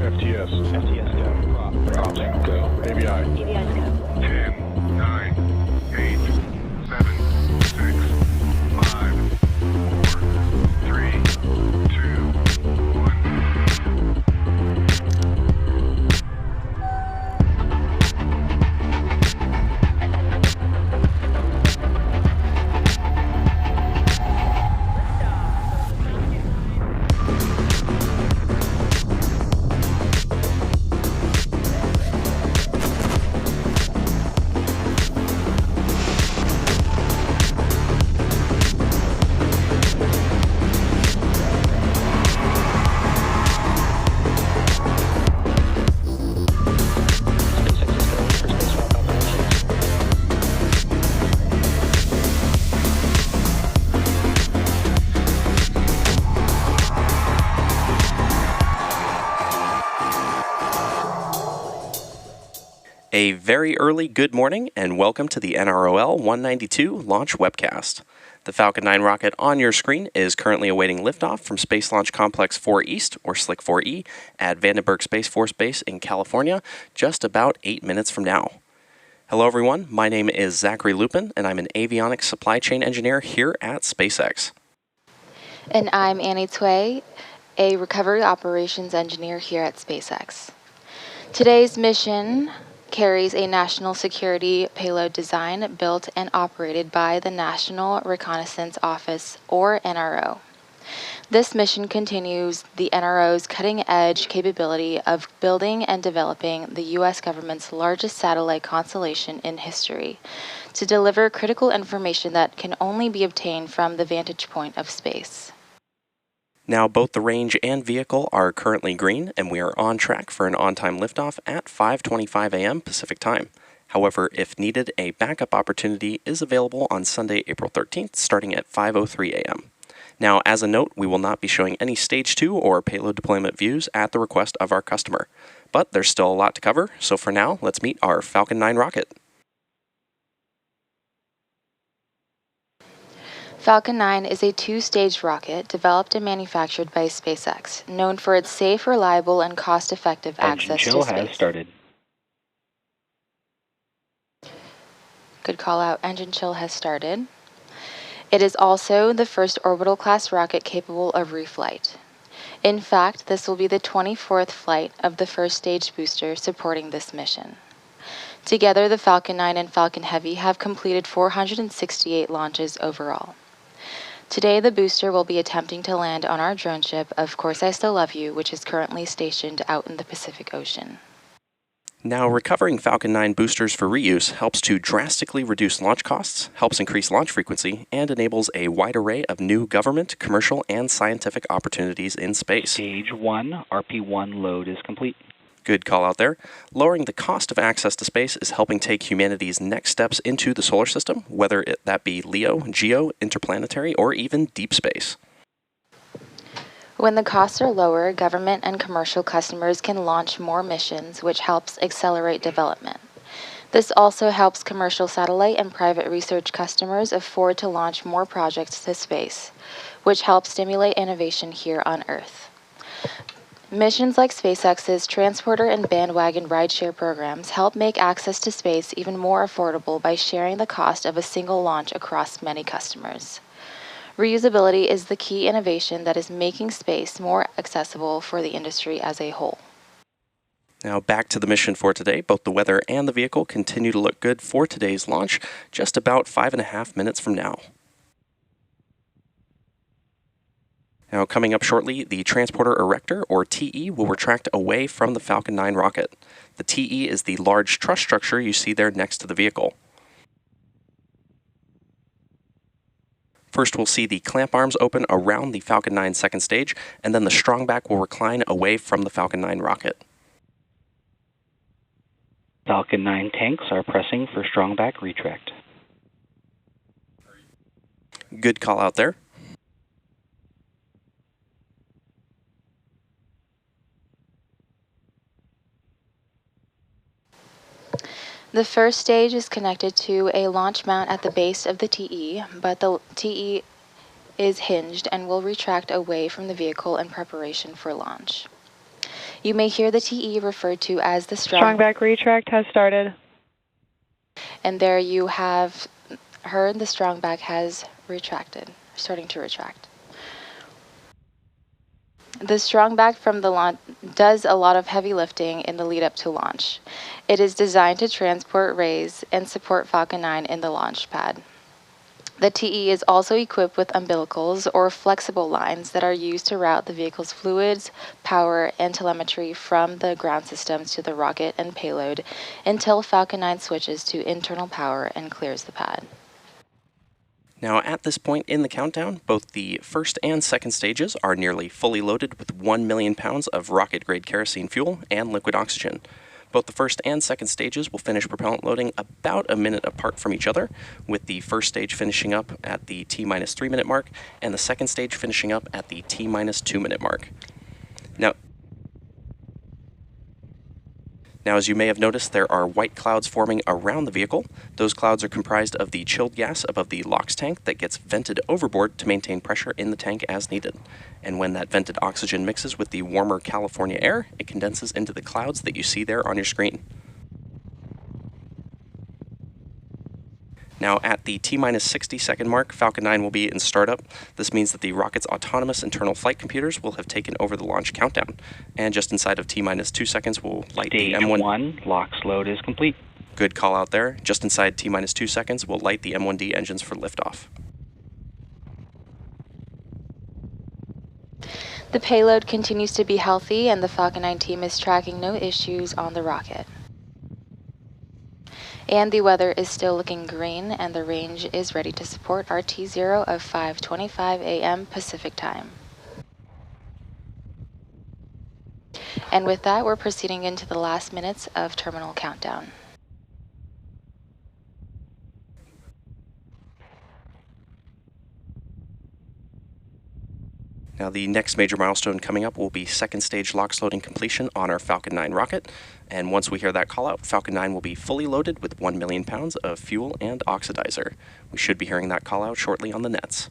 FTS. FTS go. Props go. ABI. ABI's go. 10, 9, 8, 7, 6, 5, 4, 3, 2, 1. A very early good morning and welcome to the NROL-192 launch webcast. The Falcon 9 rocket on your screen is currently awaiting liftoff from Space Launch Complex 4 East, or SLC 4E, at Vandenberg Space Force Base in California, just about 8 minutes from now. Hello everyone, my name is Zachary Lupin, and I'm an avionics supply chain engineer here at SpaceX. And I'm Annie Tway, a recovery operations engineer here at SpaceX. Today's mission carries a national security payload design built and operated by the National Reconnaissance Office, or NRO. This mission continues the NRO's cutting-edge capability of building and developing the U.S. government's largest satellite constellation in history to deliver critical information that can only be obtained from the vantage point of space. Now, both the range and vehicle are currently green, and we are on track for an on-time liftoff at 5:25 a.m. Pacific Time. However, if needed, a backup opportunity is available on Sunday, April 13th, starting at 5:03 a.m. Now, as a note, we will not be showing any Stage 2 or payload deployment views at the request of our customer. But there's still a lot to cover, so for now, let's meet our Falcon 9 rocket. Falcon 9 is a two-stage rocket developed and manufactured by SpaceX, known for its safe, reliable, and cost-effective access to space. Engine chill has started. Good call out. Engine chill has started. It is also the first orbital class rocket capable of reflight. In fact, this will be the 24th flight of the first stage booster supporting this mission. Together, the Falcon 9 and Falcon Heavy have completed 468 launches overall. Today, the booster will be attempting to land on our drone ship, Of Course I Still Love You, which is currently stationed out in the Pacific Ocean. Now, recovering Falcon 9 boosters for reuse helps to drastically reduce launch costs, helps increase launch frequency, and enables a wide array of new government, commercial, and scientific opportunities in space. Stage 1, RP1 load is complete. Good call out there. Lowering the cost of access to space is helping take humanity's next steps into the solar system, whether that be LEO, GEO, interplanetary, or even deep space. When the costs are lower, government and commercial customers can launch more missions, which helps accelerate development. This also helps commercial satellite and private research customers afford to launch more projects to space, which helps stimulate innovation here on Earth. Missions like SpaceX's transporter and bandwagon rideshare programs help make access to space even more affordable by sharing the cost of a single launch across many customers. Reusability is the key innovation that is making space more accessible for the industry as a whole. Now back to the mission for today. Both the weather and the vehicle continue to look good for today's launch, just about 5.5 minutes from now. Now, coming up shortly, the Transporter Erector, or TE, will retract away from the Falcon 9 rocket. The TE is the large truss structure you see there next to the vehicle. First, we'll see the clamp arms open around the Falcon 9 second stage, and then the strongback will recline away from the Falcon 9 rocket. Falcon 9 tanks are pressing for strongback retract. Good call out there. The first stage is connected to a launch mount at the base of the TE, but the TE is hinged and will retract away from the vehicle in preparation for launch. You may hear the TE referred to as the Strong back retract has started. And there you have heard the strong back has retracted, starting to retract. The strong back from the launch does a lot of heavy lifting in the lead up to launch. It is designed to transport, raise, and support Falcon 9 in the launch pad. The TE is also equipped with umbilicals or flexible lines that are used to route the vehicle's fluids, power, and telemetry from the ground systems to the rocket and payload until Falcon 9 switches to internal power and clears the pad. Now, at this point in the countdown, both the first and second stages are nearly fully loaded with 1 million pounds of rocket-grade kerosene fuel and liquid oxygen. Both the first and second stages will finish propellant loading about a minute apart from each other, with the first stage finishing up at the T-minus 3 minute mark, and the second stage finishing up at the T-minus 2 minute mark. Now, as you may have noticed, there are white clouds forming around the vehicle. Those clouds are comprised of the chilled gas above the LOX tank that gets vented overboard to maintain pressure in the tank as needed. And when that vented oxygen mixes with the warmer California air, it condenses into the clouds that you see there on your screen. Now, at the T-minus 60-second mark, Falcon 9 will be in startup. This means that the rocket's autonomous internal flight computers will have taken over the launch countdown. And just inside of T-minus 2 seconds, we'll light the M1... Stage 1, LOX load is complete. Good call out there. Just inside T-minus 2 seconds, we'll light the M1D engines for liftoff. The payload continues to be healthy, and the Falcon 9 team is tracking no issues on the rocket. And the weather is still looking green, and the range is ready to support our T0 of 5:25 a.m. Pacific time. And with that, we're proceeding into the last minutes of terminal countdown. Now, the next major milestone coming up will be second stage LOX loading completion on our Falcon 9 rocket. And once we hear that call out, Falcon 9 will be fully loaded with 1 million pounds of fuel and oxidizer. We should be hearing that call out shortly on the nets.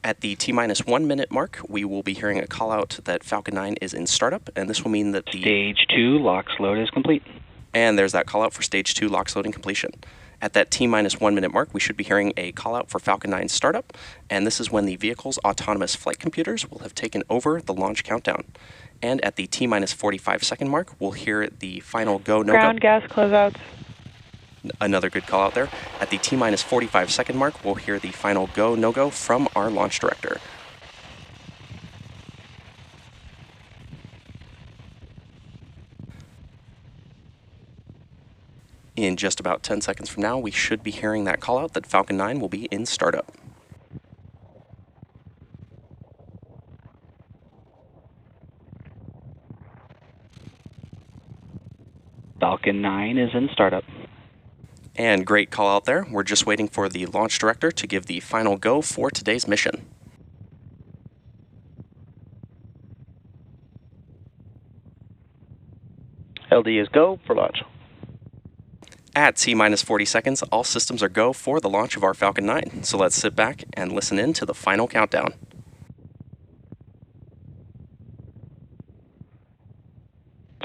At the T-minus 1 minute mark, we will be hearing a call out that Falcon 9 is in startup, and this will mean that the... Stage 2, LOX load is complete. And there's that call out for stage 2 LOX loading completion. At that T-minus 1 minute mark, we should be hearing a call out for Falcon 9 startup, and this is when the vehicle's autonomous flight computers will have taken over the launch countdown. And at the T-minus 45 second mark, we'll hear the final go, no go. Ground gas closeouts. Another good call out there. At the T-minus 45 second mark, we'll hear the final go, no go from our launch director. In just about 10 seconds from now, we should be hearing that call out that Falcon 9 will be in startup. Falcon 9 is in startup. And great call out there. We're just waiting for the launch director to give the final go for today's mission. LD is go for launch. At T-minus 40 seconds, all systems are go for the launch of our Falcon 9. So let's sit back and listen in to the final countdown.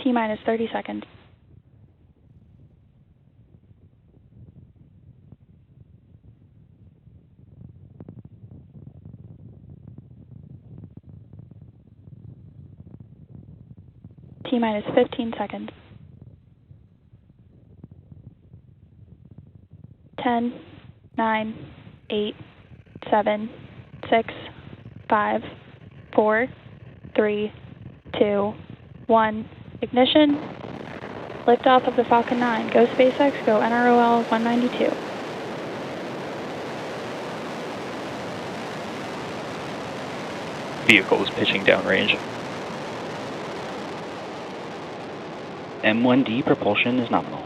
T-minus 30 seconds. T-minus 15 seconds. 10, 9, 8, 7, 6, 5, 4, 3, 2, 1. Ignition. Liftoff of the Falcon 9. Go SpaceX, go NROL-192. Vehicle is pitching downrange. M1D propulsion is nominal.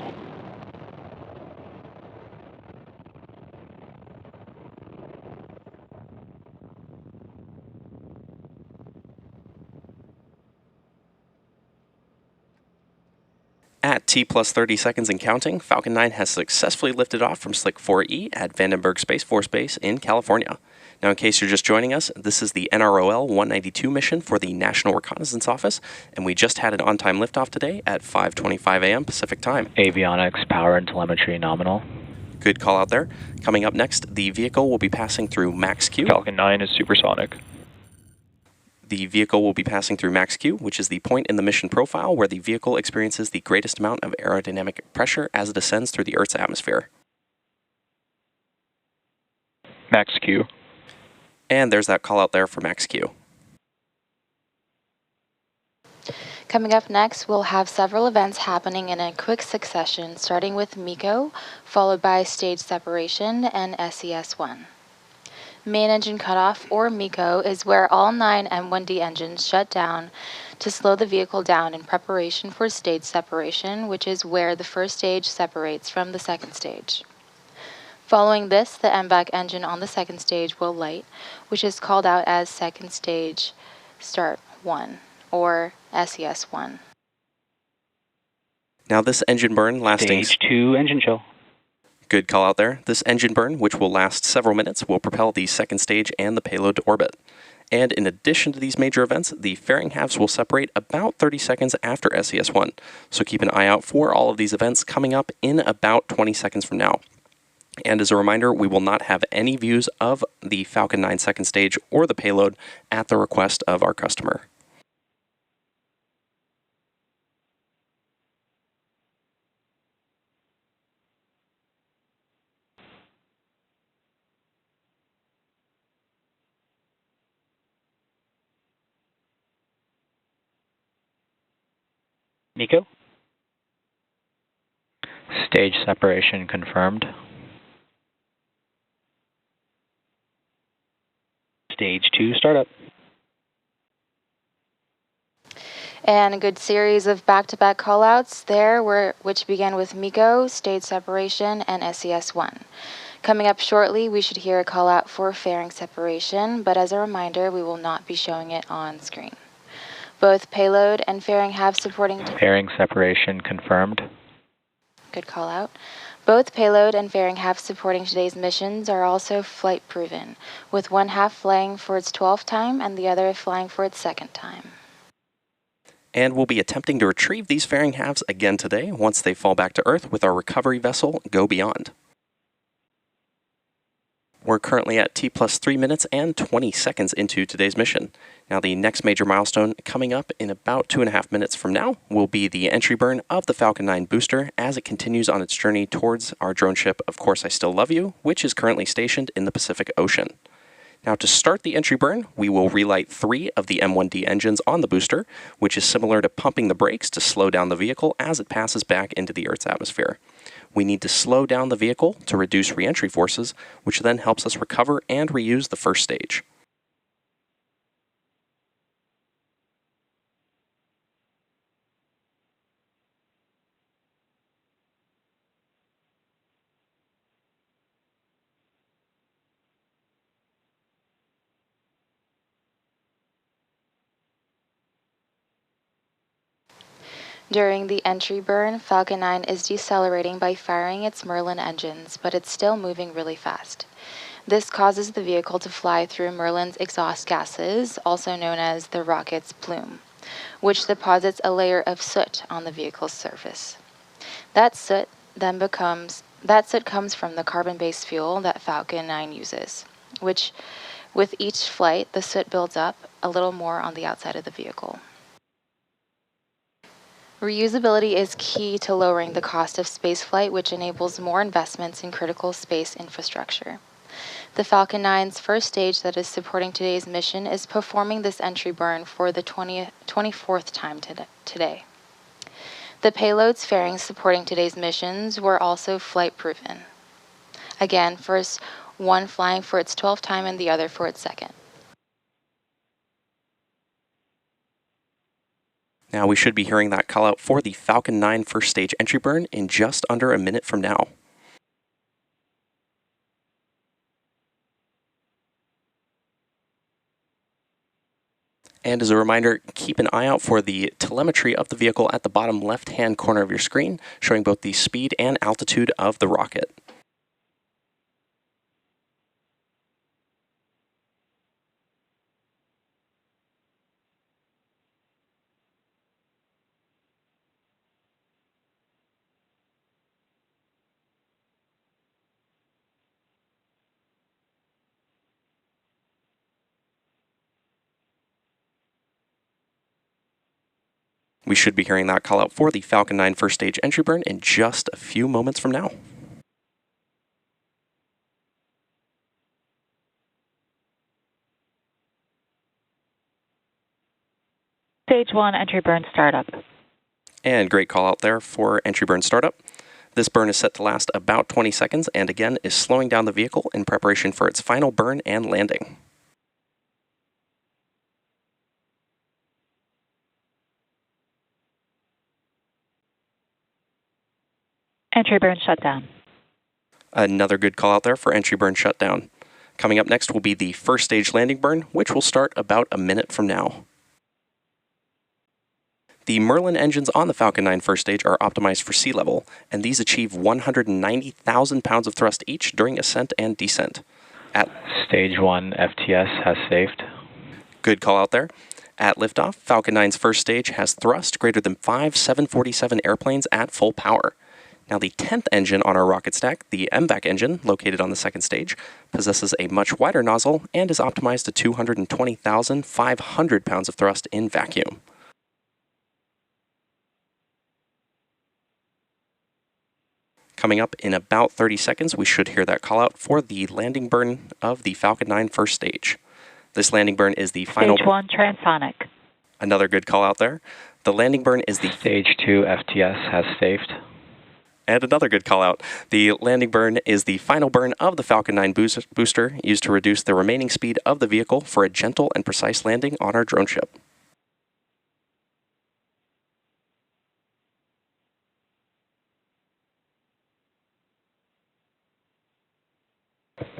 At T plus 30 seconds and counting, Falcon 9 has successfully lifted off from Slick 4E at Vandenberg Space Force Base in California. Now, in case you're just joining us, this is the NROL-192 mission for the National Reconnaissance Office, and we just had an on-time liftoff today at 5:25 a.m. Pacific Time. Avionics, power and telemetry nominal. Good call out there. Coming up next, the vehicle will be passing through Max Q. Falcon 9 is supersonic. The vehicle will be passing through Max Q, which is the point in the mission profile where the vehicle experiences the greatest amount of aerodynamic pressure as it ascends through the Earth's atmosphere. Max Q. And there's that call out there for Max Q. Coming up next, we'll have several events happening in a quick succession, starting with MECO, followed by stage separation and SES-1. Main engine cutoff, or MECO, is where all 9 M1D engines shut down to slow the vehicle down in preparation for stage separation, which is where the first stage separates from the second stage. Following this, the MVAC engine on the second stage will light, which is called out as second stage start 1, or SES-1. Now this engine burn lasting... Stage 2 engine chill. Good call out there. This engine burn, which will last several minutes, will propel the second stage and the payload to orbit. And in addition to these major events, the fairing halves will separate about 30 seconds after SES-1. So keep an eye out for all of these events coming up in about 20 seconds from now. And as a reminder, we will not have any views of the Falcon 9 second stage or the payload at the request of our customer. MECO. Stage separation confirmed. Stage 2 startup. And a good series of back-to-back callouts there, which began with MECO, stage separation, and SES-1. Coming up shortly, we should hear a callout for fairing separation, but as a reminder, we will not be showing it on screen. Both payload and fairing have supporting... Fairing separation confirmed. Good call out. Both payload and fairing half supporting today's missions are also flight proven, with one half flying for its 12th time and the other flying for its second time. And we'll be attempting to retrieve these fairing halves again today once they fall back to Earth with our recovery vessel, Go Beyond. We're currently at T plus 3 minutes and 20 seconds into today's mission. Now the next major milestone coming up in about 2.5 minutes from now will be the entry burn of the Falcon 9 booster as it continues on its journey towards our drone ship, Of Course I Still Love You, which is currently stationed in the Pacific Ocean. Now to start the entry burn, we will relight 3 of the M1D engines on the booster, which is similar to pumping the brakes to slow down the vehicle as it passes back into the Earth's atmosphere. We need to slow down the vehicle to reduce reentry forces, which then helps us recover and reuse the first stage. During the entry burn, Falcon 9 is decelerating by firing its Merlin engines, but it's still moving really fast. This causes the vehicle to fly through Merlin's exhaust gases, also known as the rocket's plume, which deposits a layer of soot on the vehicle's surface. That soot comes from the carbon-based fuel that Falcon 9 uses, which, with each flight, the soot builds up a little more on the outside of the vehicle. Reusability is key to lowering the cost of spaceflight, which enables more investments in critical space infrastructure. The Falcon 9's first stage that is supporting today's mission is performing this entry burn for the 24th time today. The payloads fairings supporting today's missions were also flight proven. Again, first one flying for its 12th time and the other for its second. Now we should be hearing that call out for the Falcon 9 first stage entry burn in just under a minute from now. And as a reminder, keep an eye out for the telemetry of the vehicle at the bottom left-hand corner of your screen, showing both the speed and altitude of the rocket. We should be hearing that call out for the Falcon 9 first stage entry burn in just a few moments from now. Stage 1 entry burn startup. And great call out there for entry burn startup. This burn is set to last about 20 seconds and again is slowing down the vehicle in preparation for its final burn and landing. Entry burn shutdown. Another good call out there for entry burn shutdown. Coming up next will be the first stage landing burn, which will start about a minute from now. The Merlin engines on the Falcon 9 first stage are optimized for sea level, and these achieve 190,000 pounds of thrust each during ascent and descent. At Stage 1 FTS has saved. Good call out there. At liftoff, Falcon 9's first stage has thrust greater than 5 747 airplanes at full power. Now, the 10th engine on our rocket stack, the MVAC engine, located on the second stage, possesses a much wider nozzle and is optimized to 220,500 pounds of thrust in vacuum. Coming up in about 30 seconds, we should hear that call out for the landing burn of the Falcon 9 first stage. This landing burn is the final... Stage 1 transonic. Another good call out there. The landing burn is the... Stage 2 FTS has saved. And another good call out. The landing burn is the final burn of the Falcon 9 booster used to reduce the remaining speed of the vehicle for a gentle and precise landing on our drone ship.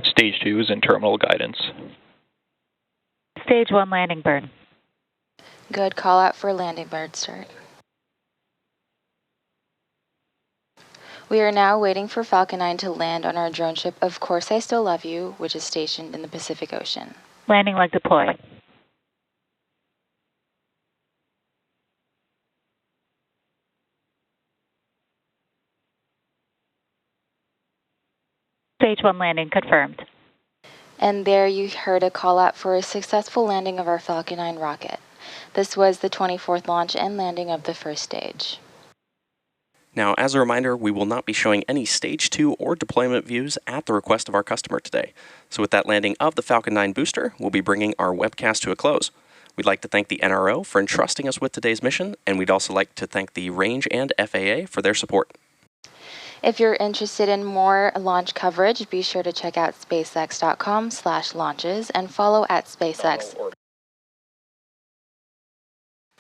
Stage 2 is in terminal guidance. Stage 1 landing burn. Good call out for landing burn start. We are now waiting for Falcon 9 to land on our drone ship Of Course I Still Love You, which is stationed in the Pacific Ocean. Landing leg deployed. Stage 1 landing confirmed. And there you heard a call out for a successful landing of our Falcon 9 rocket. This was the 24th launch and landing of the first stage. Now, as a reminder, we will not be showing any Stage 2 or deployment views at the request of our customer today. So with that landing of the Falcon 9 booster, we'll be bringing our webcast to a close. We'd like to thank the NRO for entrusting us with today's mission, and we'd also like to thank the Range and FAA for their support. If you're interested in more launch coverage, be sure to check out spacex.com/launches and follow at SpaceX.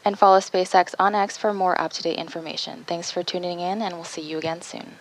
And follow SpaceX on X for more up-to-date information. Thanks for tuning in, and we'll see you again soon.